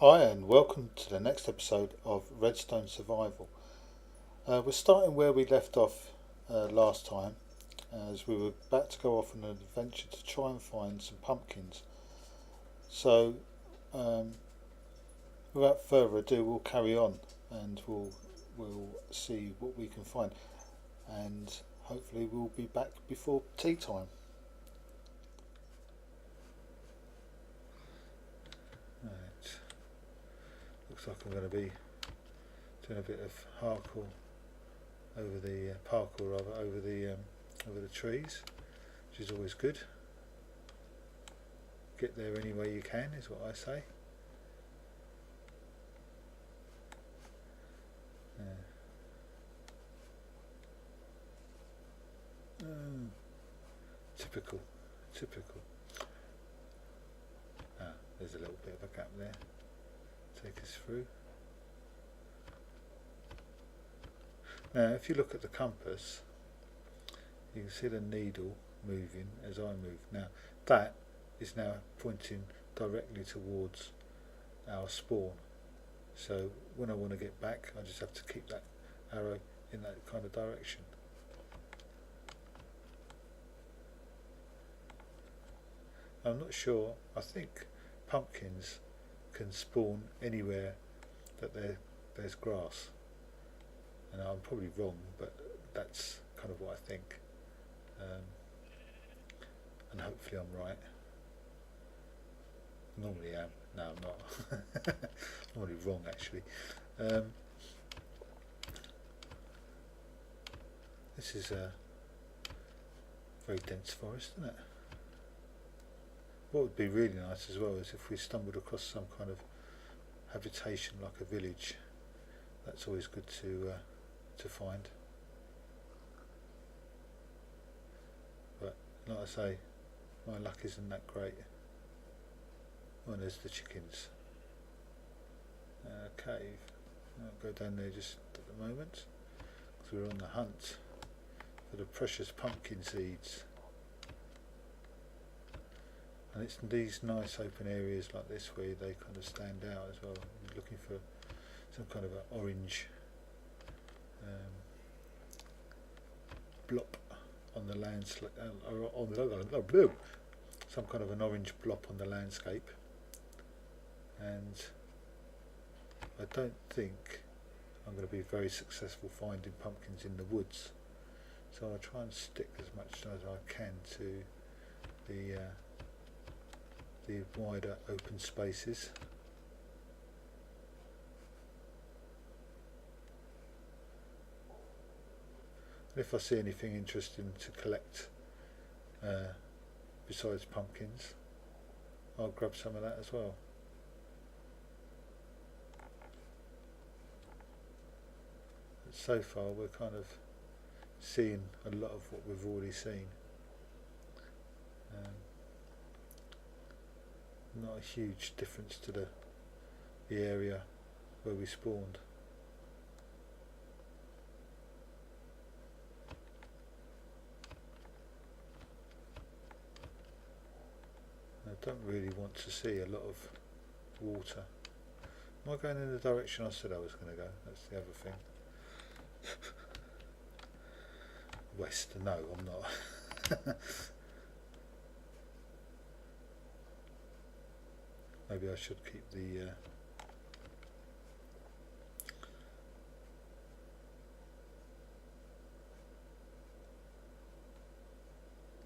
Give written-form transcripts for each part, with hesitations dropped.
Hi and welcome to the next episode of Redstone Survival. We're starting where we left off last time, as we were about to go off on an adventure to try and find some pumpkins. So without further ado, we'll carry on and we'll see what we can find, and hopefully we'll be back before tea time. Right. Looks like I'm going to be doing a bit of parkour over the trees, which is always good. Get there any way you can is what I say. Typical. There's a little bit of a gap there. Take us through. Now if you look at the compass, you can see the needle moving as I move. Now that is now pointing directly towards our spawn, so when I want to get back I just have to keep that arrow in that kind of direction. I'm not sure, I think pumpkins can spawn anywhere that there's grass, and I'm probably wrong, but that's kind of what I think, and hopefully I'm right. Normally I am. No, I'm not. I'm normally wrong actually. This is a very dense forest, isn't it? What would be really nice as well is if we stumbled across some kind of habitation like a village. That's always good to find. But like I say, my luck isn't that great. Oh, and there's the chickens. Cave. I'll go down there just at the moment because we're on the hunt for the precious pumpkin seeds. And it's these nice open areas like this where they kind of stand out as well. You're looking for some kind of an orange blop on the landscape, some kind of an orange blop on the landscape, and I don't think I'm going to be very successful finding pumpkins in the woods, so I'll try and stick as much as I can to the wider open spaces. And if I see anything interesting to collect besides pumpkins, I'll grab some of that as well. But so far we're kind of seeing a lot of what we've already seen. Not a huge difference to the area where we spawned. I don't really want to see a lot of water. Am I going in the direction I said I was going to go? That's the other thing. West, no I'm not. Maybe I should keep the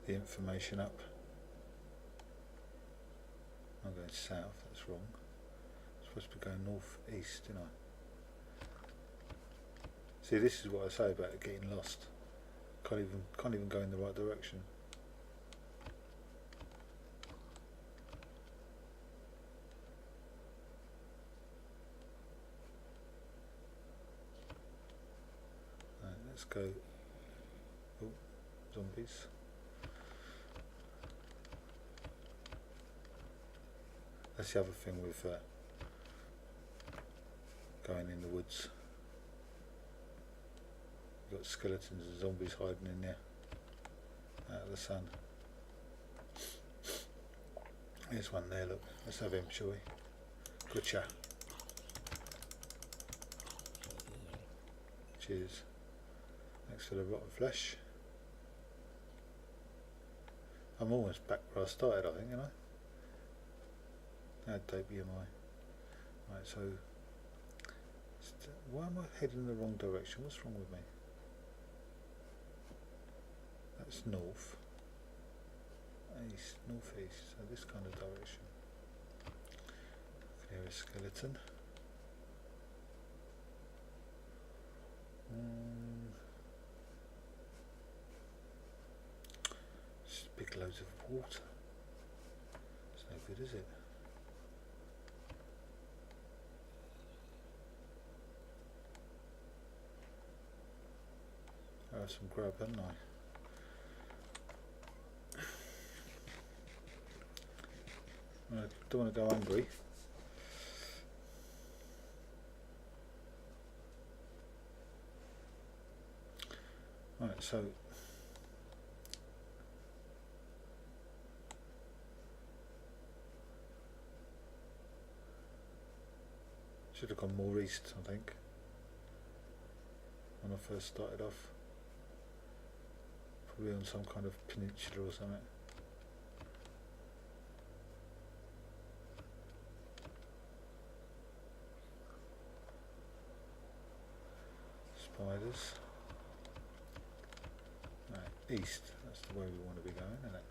information up. I'm going south, that's wrong. I'm supposed to be going north east, didn't I? See, this is what I say about getting lost. Can't even go in the right direction. Let's go. Oh, zombies. That's the other thing with going in the woods. You've got skeletons and zombies hiding in there out of the sun. There's one there, look. Let's have him, shall we? Gotcha. Cheers. Thanks for the rotten flesh. I'm almost back where I started, I think, you know. How deep am I? Right, so why am I heading in the wrong direction? What's wrong with me? That's north, east, northeast, so this kind of direction. Clear a skeleton. Just big loads of water. It's no good, is it? I have some grub, haven't I? I don't want to go hungry. Right, so should have gone more east, I think, when I first started off. Probably on some kind of peninsula or something. Spiders. Right, east, that's the way we want to be going, isn't it?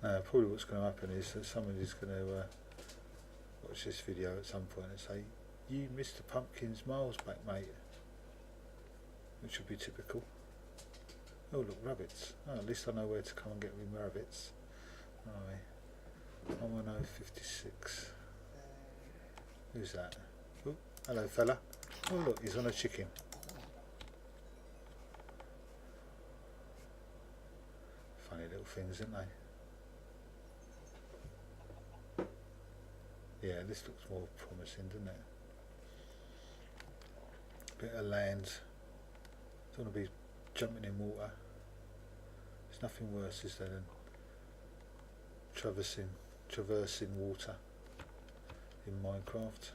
Now, probably what's going to happen is that somebody's going to watch this video at some point and say, "You missed the pumpkins miles back, mate," which would be typical. Oh look, rabbits. Oh, at least I know where to come and get me rabbits. Right. 11056. Who's that? Oh, hello fella. Oh look, he's on a chicken. Funny little things, aren't they? Yeah, this looks more promising, doesn't it? Bit of land. Don't want to be jumping in water. There's nothing worse, is there, than traversing water in Minecraft.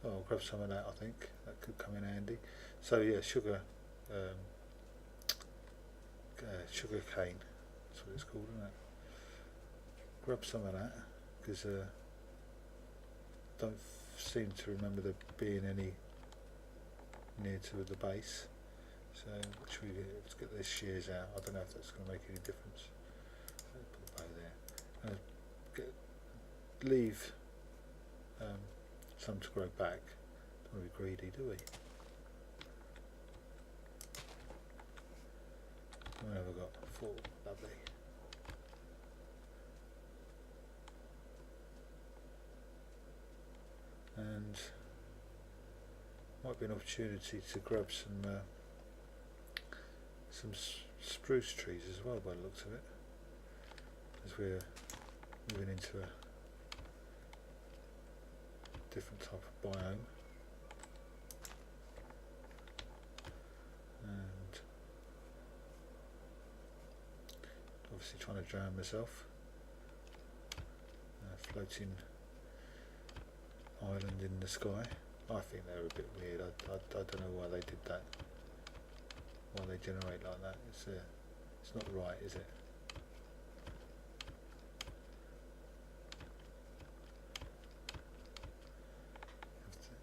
Oh, I'll grab some of that, I think. That could come in handy. So yeah, sugar cane. That's what it's called, isn't it? Grab some of that, because don't seem to remember there being any near to the base. So let's get these shears out. I don't know if that's going to make any difference. Put the bow there. Leave some to grow back. Don't want to be greedy, do we? What have I got? 4. Lovely. And might be an opportunity to grab some spruce trees as well, by the looks of it, as we're moving into a different type of biome. And obviously trying to drown myself. Floating island in the sky. I think they're a bit weird. I don't know why they did that. Why they generate like that. It's not right, is it?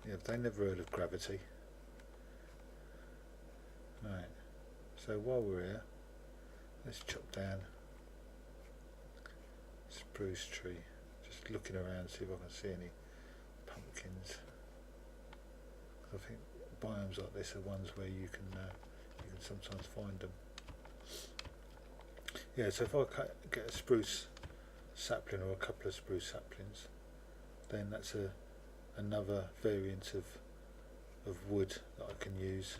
Yeah, they never heard of gravity. Right. So while we're here, let's chop down spruce tree. Just looking around, see if I can see any pumpkins. I think biomes like this are ones where you can sometimes find them. Yeah, so if I get a spruce sapling or a couple of spruce saplings, then that's another variant of wood that I can use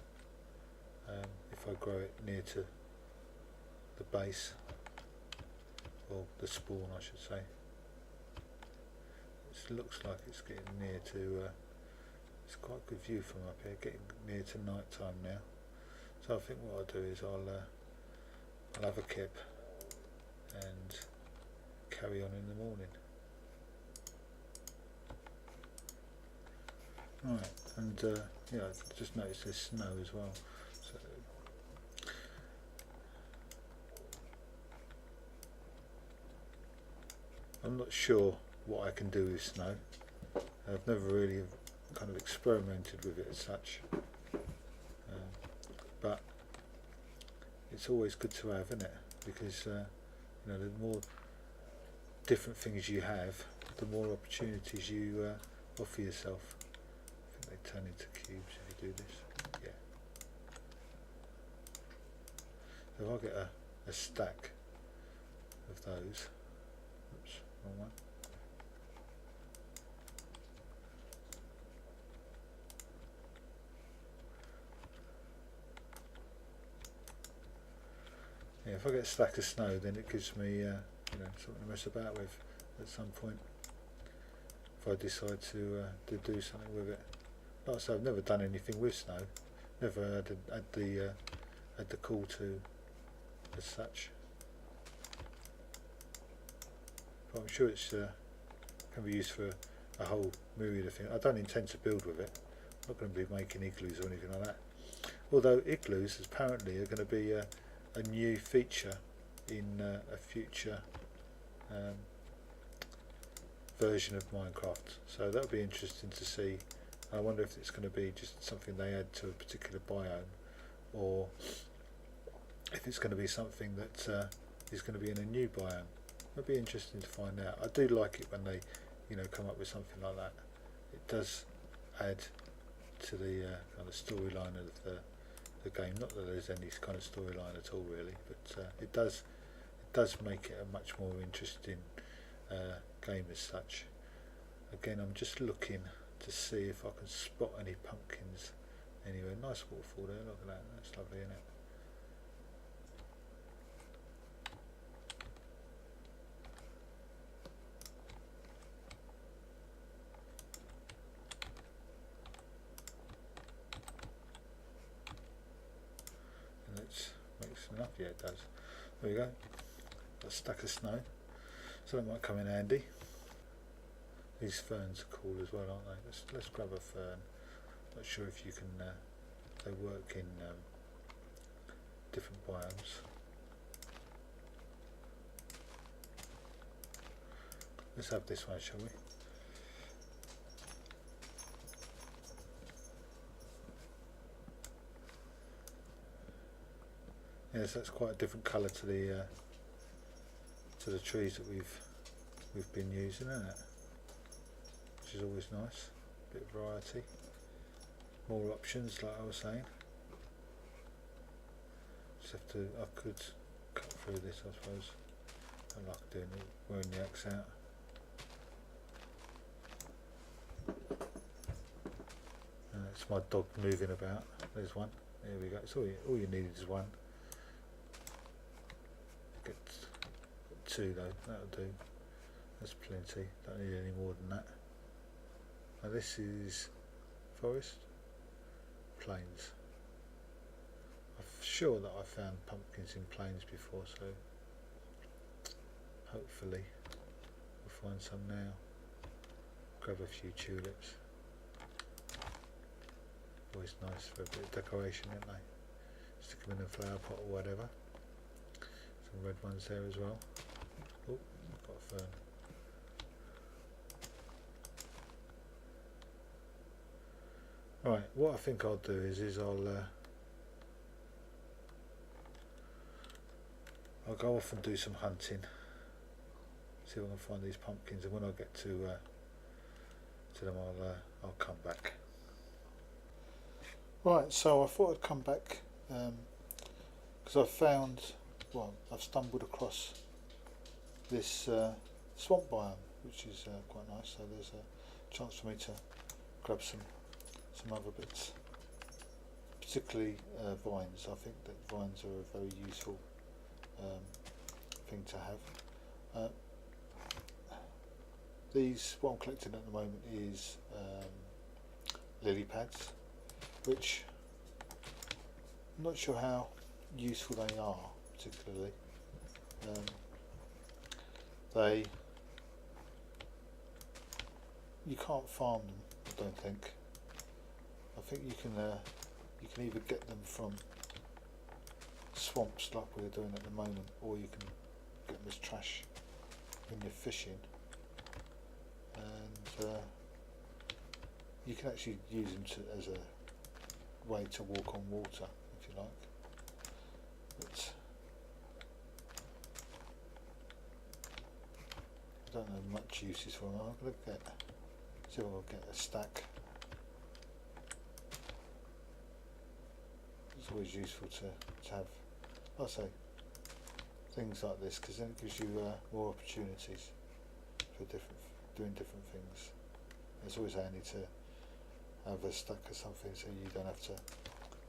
if I grow it near to the base, or the spawn I should say. it looks like it's getting near to, it's quite a good view from up here, getting near to night time now. So I think what I'll do is I'll have a kip and carry on in the morning. Right, and yeah, I just noticed there's snow as well. So I'm not sure what I can do with snow. I've never really kind of experimented with it as such, but it's always good to have, isn't it? Because you know, the more different things you have, the more opportunities you offer yourself. I think they turn into cubes if you do this. Yeah. So if I get a stack of those, oops, wrong one. Yeah, if I get a stack of snow, then it gives me, you know, something to mess about with at some point. If I decide to do something with it. Like I say, I've never done anything with snow. Never had the call to as such. But I'm sure it's can be used for a whole myriad of things. I don't intend to build with it. I'm not going to be making igloos or anything like that. Although igloos apparently are going to be a new feature in a future version of Minecraft, so that'll be interesting to see. I wonder if it's going to be just something they add to a particular biome, or if it's going to be something that is going to be in a new biome. It'll be interesting to find out. I do like it when they, you know, come up with something like that. It does add to the kind of storyline of the game. Not that there's any kind of storyline at all really, but it does make it a much more interesting game as such. Again, I'm just looking to see if I can spot any pumpkins anywhere. Nice waterfall there, look at that, that's lovely, isn't it? And it makes enough, yeah it does. There we go, got a stack of snow, so that might come in handy. These ferns are cool as well, aren't they? Let's grab a fern. Not sure if you can. They work in different biomes. Let's have this one, shall we? Yes, that's quite a different colour to the trees that we've been using, isn't it? Which is always nice. Bit of variety, more options, like I was saying. Just have to. I could cut through this, I suppose. I like doing it, wearing the axe out. It's my dog moving about. There's one. There we go. It's all you need is one. Get two though. That'll do. That's plenty. Don't need any more than that. Now this is forest, plains. I'm sure that I found pumpkins in plains before, so hopefully we'll find some now. Grab a few tulips. Always nice for a bit of decoration, aren't they? Stick them in a flower pot or whatever. Some red ones there as well. Oh, got a fern. Right, what I think I'll do is I'll go off and do some hunting. See if I can find these pumpkins, and when I get to them, I'll come back. Right, so I thought I'd come back because I've stumbled across this swamp biome, which is quite nice. So there's a chance for me to grab some other bits, particularly vines. I think that vines are a very useful thing to have. these, what I'm collecting at the moment is lily pads, which I'm not sure how useful they are particularly. You can't farm them, I don't think. I think you can either get them from swamps like we're doing at the moment, or you can get them as trash when you're fishing, and you can actually use them as a way to walk on water if you like. But I don't know much uses for them. I'm going to see if I'll get a stack. It's always useful to have, like I say, things like this, because then it gives you more opportunities for doing different things. It's always handy to have a stack of something so you don't have to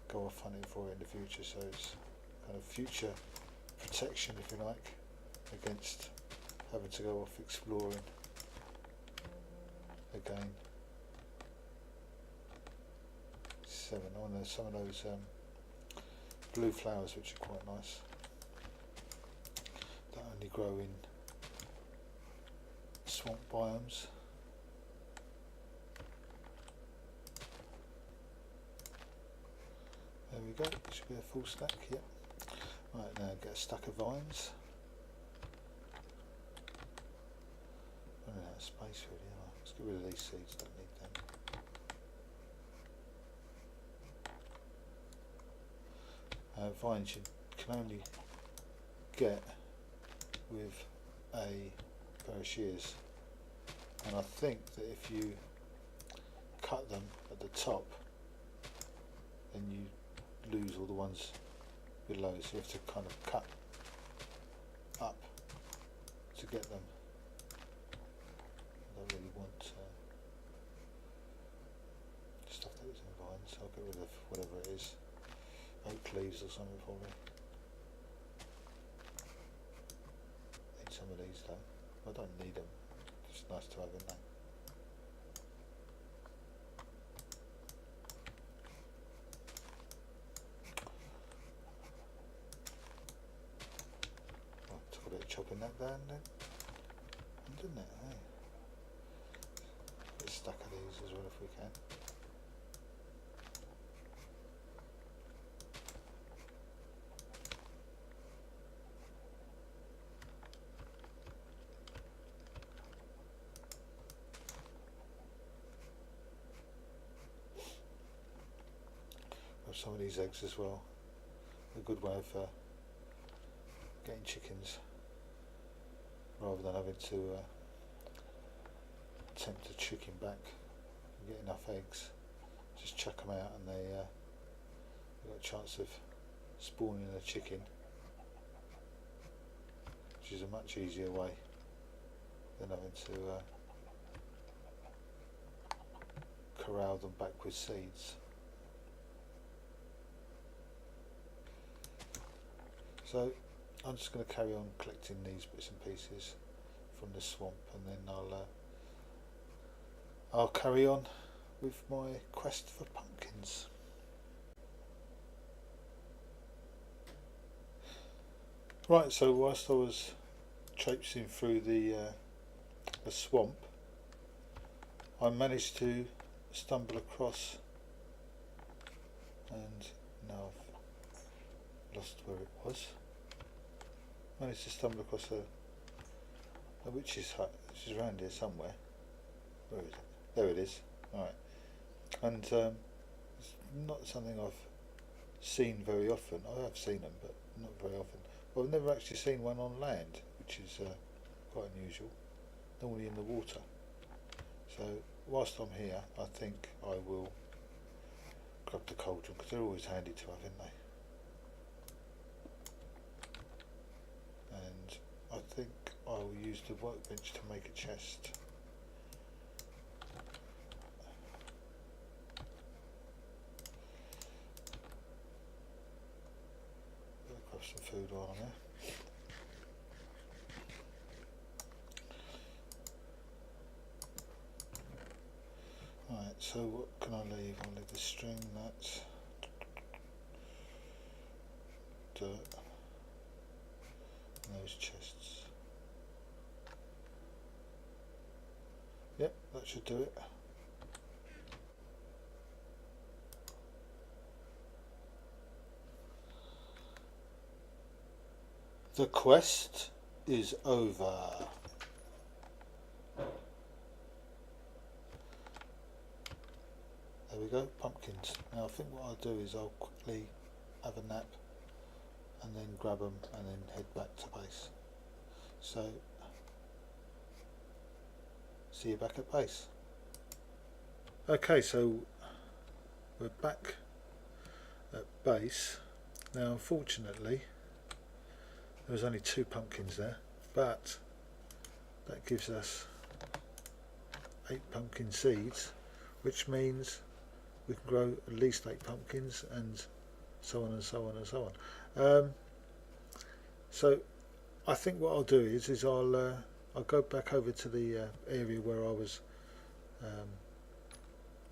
go off hunting for it in the future. So it's kind of future protection, if you like, against having to go off exploring again. 7. Oh, there's some of those blue flowers which are quite nice, that only grow in swamp biomes. There we go, it should be a full stack, yep. Right, now get a stack of vines. Running out of space really, aren't I? Let's get rid of these seeds, don't need them. Vines you can only get with a pair of shears, and I think that if you cut them at the top, then you lose all the ones below, so you have to kind of cut up to get them. I don't really want stuff that is in vines, so I'll get rid of whatever it is. Oak leaves or something probably. Need some of these though. I don't need them. It's nice to have, isn't they? Oh, took a bit of chopping that down then, didn't it? Hey? Get a stack of these as well if we can. Some of these eggs as well, a good way of getting chickens rather than having to attempt to chicken back and get enough eggs. Just chuck them out and they've got a chance of spawning a chicken, which is a much easier way than having to corral them back with seeds. So I'm just going to carry on collecting these bits and pieces from the swamp, and then I'll carry on with my quest for pumpkins. Right, so whilst I was traipsing through the swamp, I managed to stumble across, and now I've lost where it was. Managed to stumble across a witch's hut, which is around here somewhere. Where is it? There it is. Alright. And it's not something I've seen very often. I have seen them, but not very often. Well, I've never actually seen one on land, which is quite unusual. Normally in the water. So whilst I'm here, I think I will grab the cauldron, because they're always handy to have, aren't they? And I think I will use the workbench to make a chest. I'll grab some food while I'm there. so what can I leave? I'll leave the string, that dirt, and those chests. Yep, that should do it. The quest is over. There we go, pumpkins. Now I think what I'll do is I'll quickly have a nap and then grab them and then head back to base. So, see you back at base. Okay, so we're back at base. Now unfortunately there was only 2 pumpkins there, but that gives us 8 pumpkin seeds, which means we can grow at least 8 pumpkins, and so on and so on and so on. So I think what I'll do is I'll go back over to the area where I was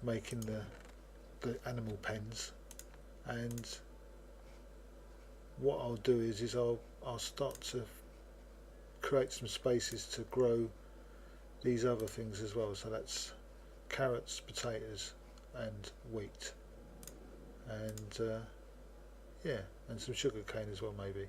making the animal pens, and what I'll do is I'll start to create some spaces to grow these other things as well. So that's carrots, potatoes and wheat, and yeah, and some sugar cane as well maybe.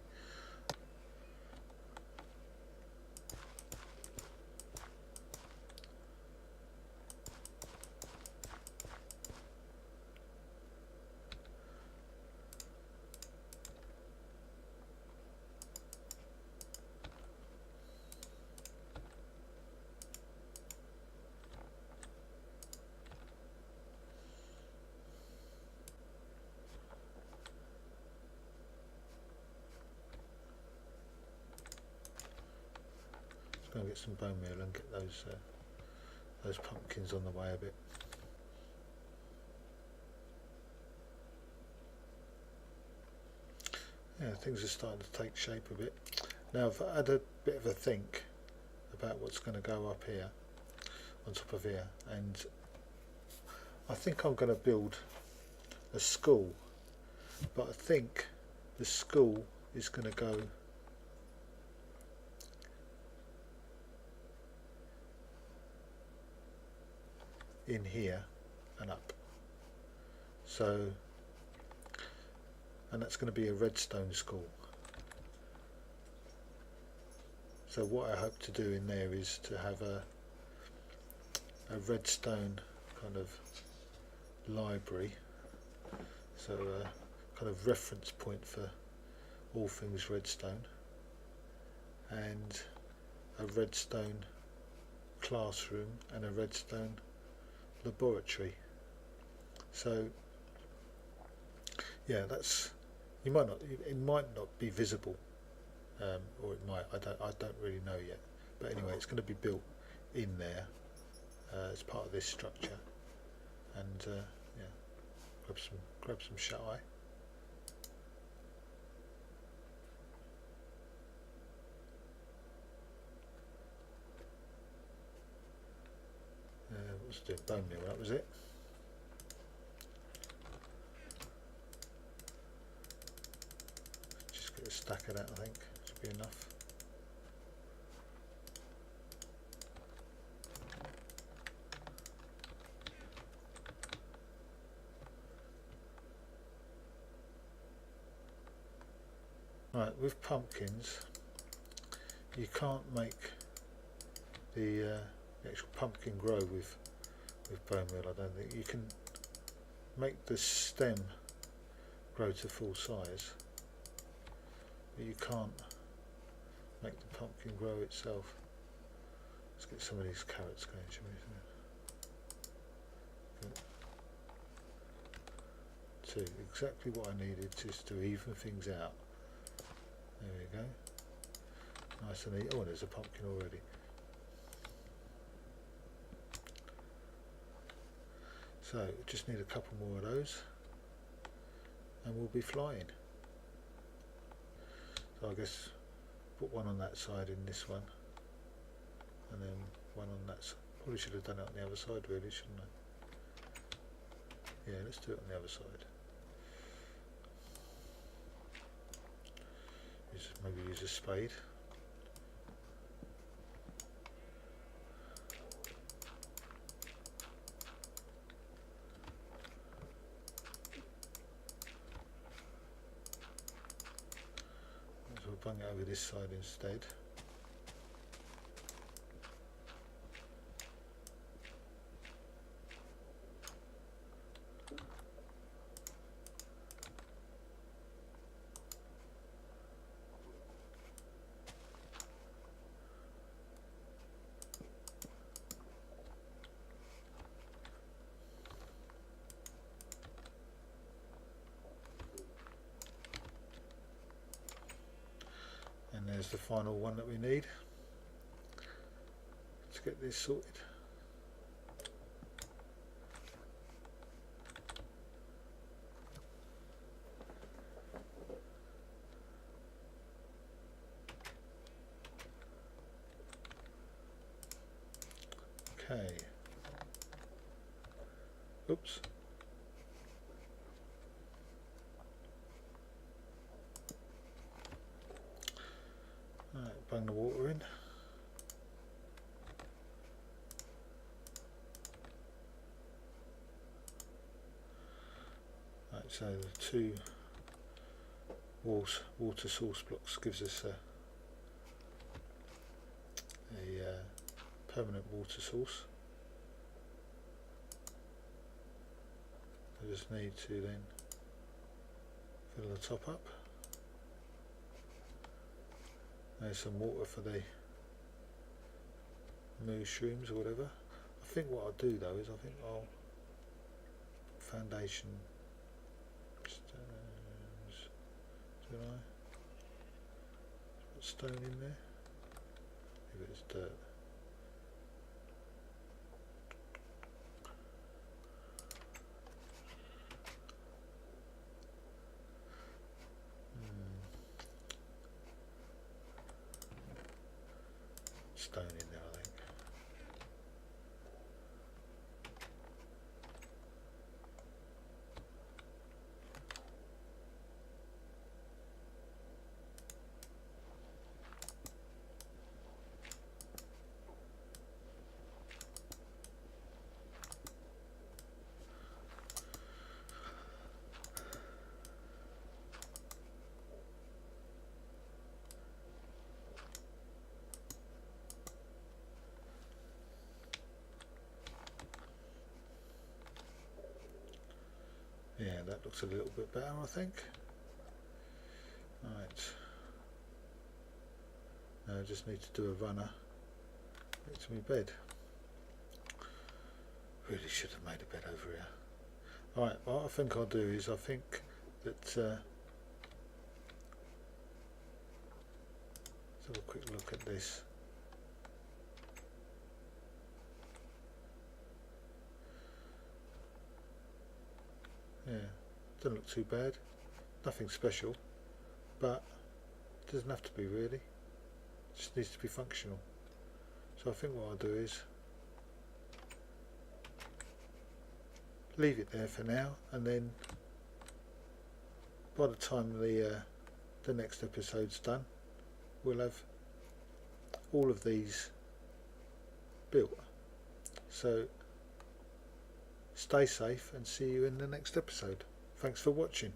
Go and get some bone meal and get those pumpkins on the way a bit. Yeah, things are starting to take shape a bit. Now I've had a bit of a think about what's going to go up here, on top of here, and I think I'm going to build a school, but I think the school is going to go in here and up. So, and that's going to be a redstone school. So what I hope to do in there is to have a redstone kind of library, so a kind of reference point for all things redstone, and a redstone classroom and a redstone laboratory. So yeah, that's, it might not be visible, or it might, I don't really know yet, but anyway, it's going to be built in there as part of this structure, and yeah, grab some shut eye. What was it? Bone meal, that was it. Just get a stack of that, I think should be enough. Right, with pumpkins, you can't make the actual pumpkin grow with bone meal. I don't think you can make the stem grow to full size, but you can't make the pumpkin grow itself. Let's get some of these carrots going, shall we? Good. 2, exactly what I needed, just to even things out. There we go. Nice and neat. Oh, there's a pumpkin already. So just need a couple more of those and we'll be flying. So I guess put one on that side in this one, and then one on that side. Probably should have done it on the other side really, shouldn't I? Yeah, let's do it on the other side. Maybe use a spade. So we'll bring it over this side instead. And there's the final one that we need. Let's get this sorted. Okay. Oops. Alright, bung the water in. Right, so the two water source blocks gives us a permanent water source. I just need to then fill the top up. There's some water for the mushrooms or whatever. I think what I'll do though is I think I'll foundation stones. Did I put stone in there? Maybe it's dirt. Stone in there, I think. Yeah, that looks a little bit better, I think. Right. Now I just need to do a runner to my bed. Really should have made a bed over here. Alright, what I think I'll do is I think that let's have a quick look at this. Yeah, doesn't look too bad. Nothing special, but it doesn't have to be really. It just needs to be functional. So I think what I'll do is leave it there for now, and then by the time the next episode's done, we'll have all of these built. So stay safe and see you in the next episode. Thanks for watching.